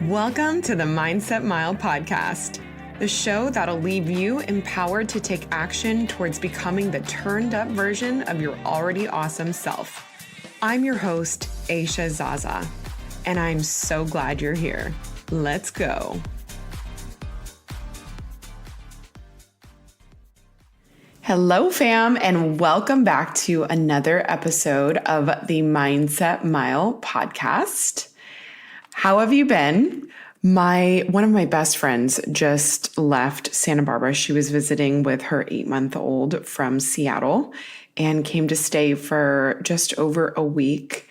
Welcome to the Mindset Mile podcast, the show that'll leave you empowered to take action towards becoming the turned up version of your already awesome self. I'm your host, Aisha Zaza, and I'm so glad you're here. Let's go. Hello, fam, and welcome back to another episode of the Mindset Mile podcast. How have you been? One of my best friends just left Santa Barbara. She was visiting with her 8-month-old from Seattle and came to stay for just over a week.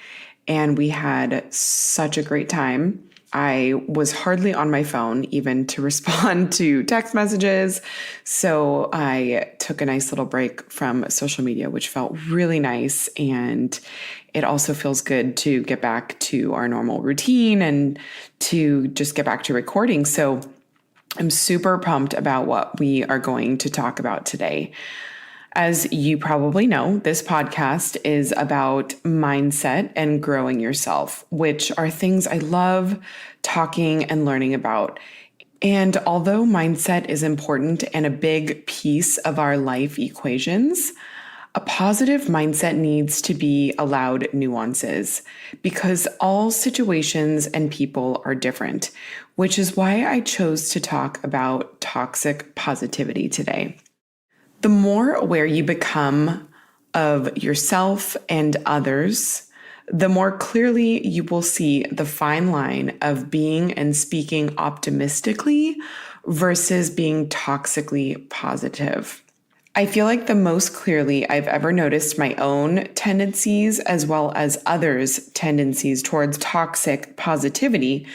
And we had such a great time. I was hardly on my phone even to respond to text messages. So I took a nice little break from social media, which felt really nice. And it also feels good to get back to our normal routine and to just get back to recording. So I'm super pumped about what we are going to talk about today. As you probably know, this podcast is about mindset and growing yourself, which are things I love talking and learning about. And although mindset is important and a big piece of our life equations, a positive mindset needs to be allowed nuances because all situations and people are different, which is why I chose to talk about toxic positivity today. The more aware you become of yourself and others, the more clearly you will see the fine line of being and speaking optimistically versus being toxically positive. I feel like the most clearly I've ever noticed my own tendencies as well as others' tendencies towards toxic positivity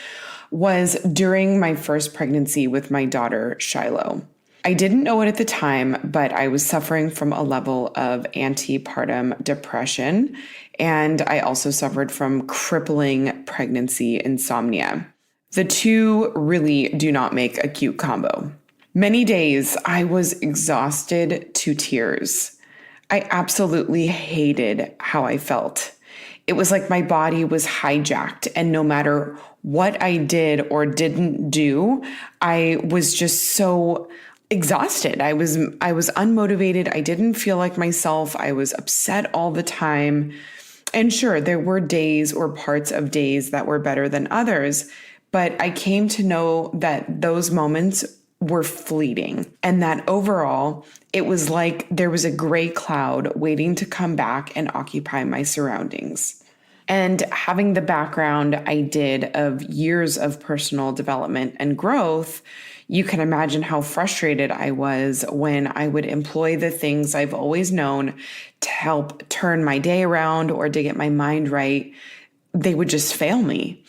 was during my first pregnancy with my daughter, Shiloh. I didn't know it at the time, but I was suffering from a level of antepartum depression, and I also suffered from crippling pregnancy insomnia. The two really do not make a cute combo. Many days I was exhausted to tears. I absolutely hated how I felt. It was like my body was hijacked, and no matter what I did or didn't do, I was just so exhausted. I was unmotivated. I didn't feel like myself. I was upset all the time. And sure, there were days or parts of days that were better than others, but I came to know that those moments were fleeting and that overall it was like there was a gray cloud waiting to come back and occupy my surroundings. And having the background I did of years of personal development and growth, you can imagine how frustrated I was when I would employ the things I've always known to help turn my day around or to get my mind right. They would just fail me.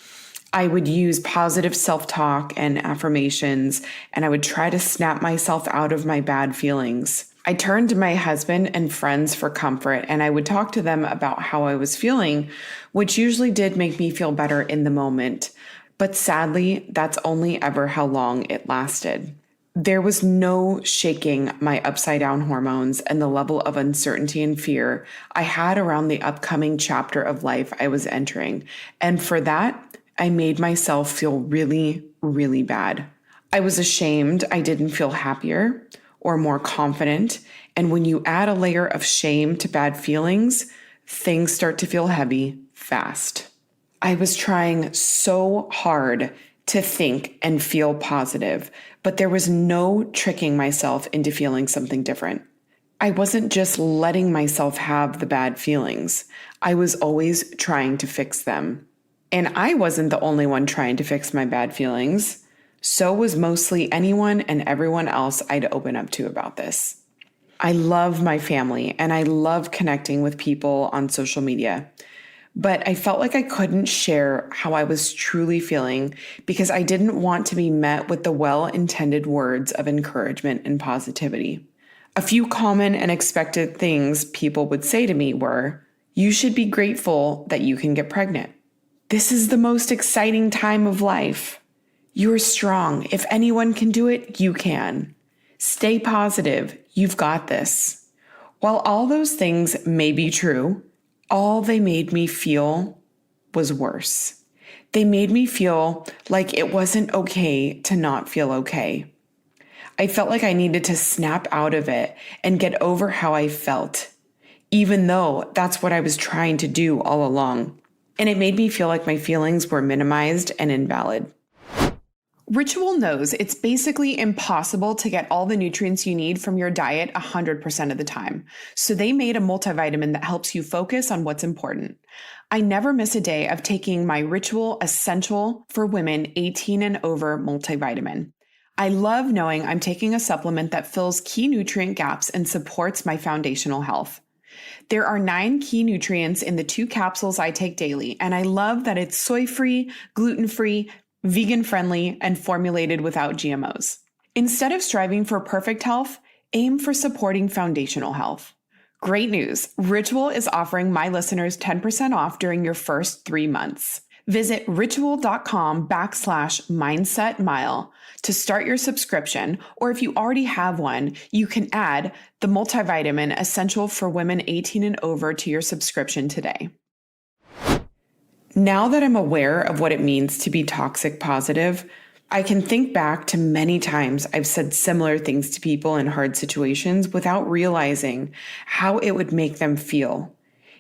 I would use positive self-talk and affirmations, and I would try to snap myself out of my bad feelings. I turned to my husband and friends for comfort, and I would talk to them about how I was feeling, which usually did make me feel better in the moment. But sadly, that's only ever how long it lasted. There was no shaking my upside down hormones and the level of uncertainty and fear I had around the upcoming chapter of life I was entering. And for that, I made myself feel really, really bad. I was ashamed I didn't feel happier or more confident. And when you add a layer of shame to bad feelings, things start to feel heavy fast. I was trying so hard to think and feel positive, but there was no tricking myself into feeling something different. I wasn't just letting myself have the bad feelings. I was always trying to fix them. And I wasn't the only one trying to fix my bad feelings. So was mostly anyone and everyone else I'd open up to about this. I love my family and I love connecting with people on social media. But I felt like I couldn't share how I was truly feeling because I didn't want to be met with the well-intended words of encouragement and positivity. A few common and expected things people would say to me were, "You should be grateful that you can get pregnant. This is the most exciting time of life. You're strong. If anyone can do it, you can. Stay positive. You've got this." While all those things may be true, all they made me feel was worse. They made me feel like it wasn't okay to not feel okay. I felt like I needed to snap out of it and get over how I felt, even though that's what I was trying to do all along. And it made me feel like my feelings were minimized and invalid. Ritual knows it's basically impossible to get all the nutrients you need from your diet 100% of the time. So they made a multivitamin that helps you focus on what's important. I never miss a day of taking my Ritual Essential for Women 18 and Over multivitamin. I love knowing I'm taking a supplement that fills key nutrient gaps and supports my foundational health. There are 9 key nutrients in the 2 capsules I take daily, and I love that it's soy-free, gluten-free, vegan-friendly, and formulated without GMOs. Instead of striving for perfect health, aim for supporting foundational health. Great news! Ritual is offering my listeners 10% off during your first 3 months. Visit ritual.com/mindsetmile to start your subscription, or if you already have one, you can add the multivitamin Essential for Women 18 and Over to your subscription today. Now that I'm aware of what it means to be toxic positive, I can think back to many times I've said similar things to people in hard situations without realizing how it would make them feel.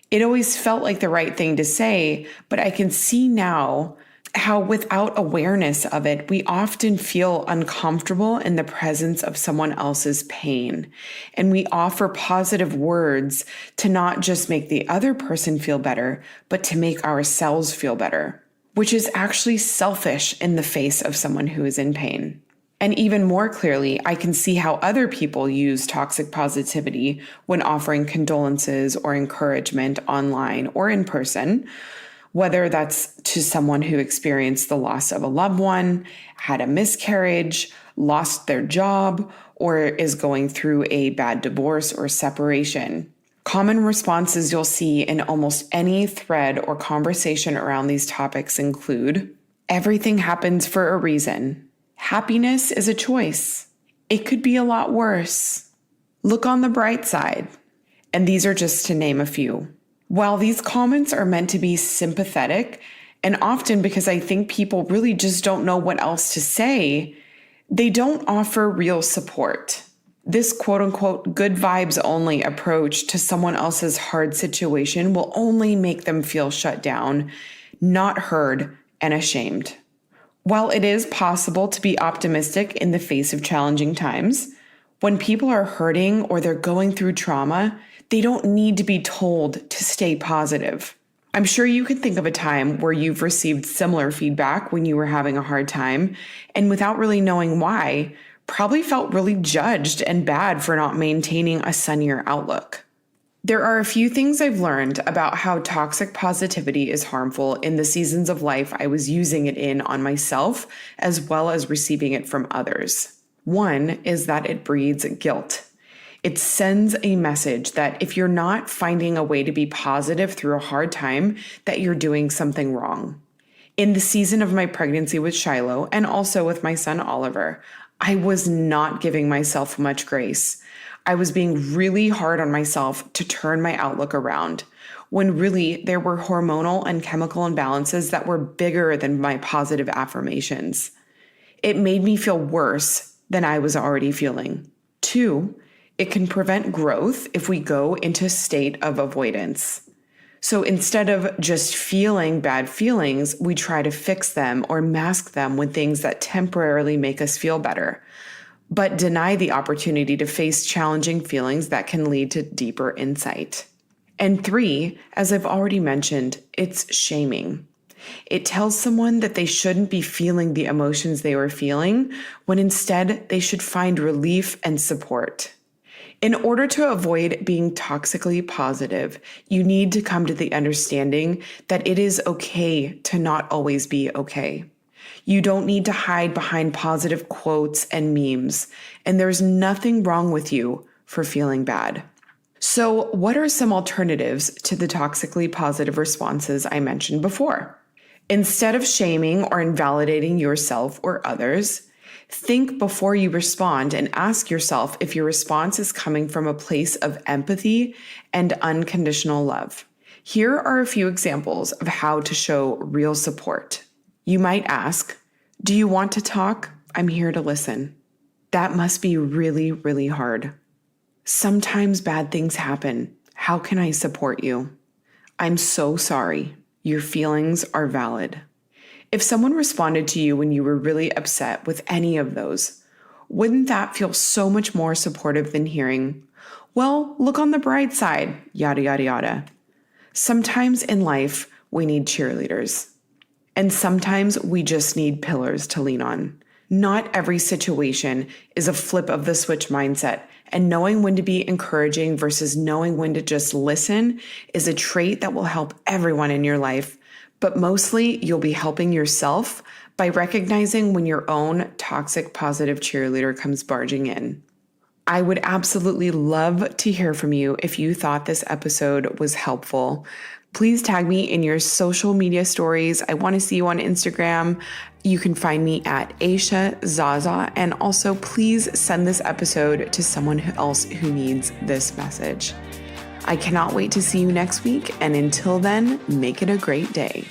It always felt like the right thing to say, but I can see now how without awareness of it, we often feel uncomfortable in the presence of someone else's pain. And we offer positive words to not just make the other person feel better, but to make ourselves feel better, which is actually selfish in the face of someone who is in pain. And even more clearly, I can see how other people use toxic positivity when offering condolences or encouragement online or in person, whether that's to someone who experienced the loss of a loved one, had a miscarriage, lost their job, or is going through a bad divorce or separation. Common responses you'll see in almost any thread or conversation around these topics include, everything happens for a reason. Happiness is a choice. It could be a lot worse. Look on the bright side. And these are just to name a few. While these comments are meant to be sympathetic, and often because I think people really just don't know what else to say, they don't offer real support. This quote unquote good vibes only approach to someone else's hard situation will only make them feel shut down, not heard, and ashamed. While it is possible to be optimistic in the face of challenging times, when people are hurting or they're going through trauma, they don't need to be told to stay positive. I'm sure you can think of a time where you've received similar feedback when you were having a hard time, and without really knowing why, probably felt really judged and bad for not maintaining a sunnier outlook. There are a few things I've learned about how toxic positivity is harmful in the seasons of life I was using it in on myself, as well as receiving it from others. One is that it breeds guilt. It sends a message that if you're not finding a way to be positive through a hard time, that you're doing something wrong. In the season of my pregnancy with Shiloh, and also with my son Oliver, I was not giving myself much grace. I was being really hard on myself to turn my outlook around, when really there were hormonal and chemical imbalances that were bigger than my positive affirmations. It made me feel worse than I was already feeling. 2, it can prevent growth if we go into a state of avoidance. So instead of just feeling bad feelings, we try to fix them or mask them with things that temporarily make us feel better, but deny the opportunity to face challenging feelings that can lead to deeper insight. And 3, as I've already mentioned, it's shaming. It tells someone that they shouldn't be feeling the emotions they were feeling, when instead they should find relief and support. In order to avoid being toxically positive, you need to come to the understanding that it is okay to not always be okay. You don't need to hide behind positive quotes and memes, and there's nothing wrong with you for feeling bad. So, what are some alternatives to the toxically positive responses I mentioned before? Instead of shaming or invalidating yourself or others, think before you respond and ask yourself if your response is coming from a place of empathy and unconditional love. Here are a few examples of how to show real support. You might ask, do you want to talk? I'm here to listen. That must be really, really hard. Sometimes bad things happen. How can I support you? I'm so sorry. Your feelings are valid. If someone responded to you when you were really upset with any of those, wouldn't that feel so much more supportive than hearing, well, look on the bright side, yada, yada, yada. Sometimes in life, we need cheerleaders. And sometimes we just need pillars to lean on. Not every situation is a flip of the switch mindset, and knowing when to be encouraging versus knowing when to just listen is a trait that will help everyone in your life. But mostly, you'll be helping yourself by recognizing when your own toxic positive cheerleader comes barging in. I would absolutely love to hear from you if you thought this episode was helpful. Please tag me in your social media stories. I want to see you on Instagram. You can find me at Aisha Zaza. And also, please send this episode to someone else who needs this message. I cannot wait to see you next week. And until then, make it a great day.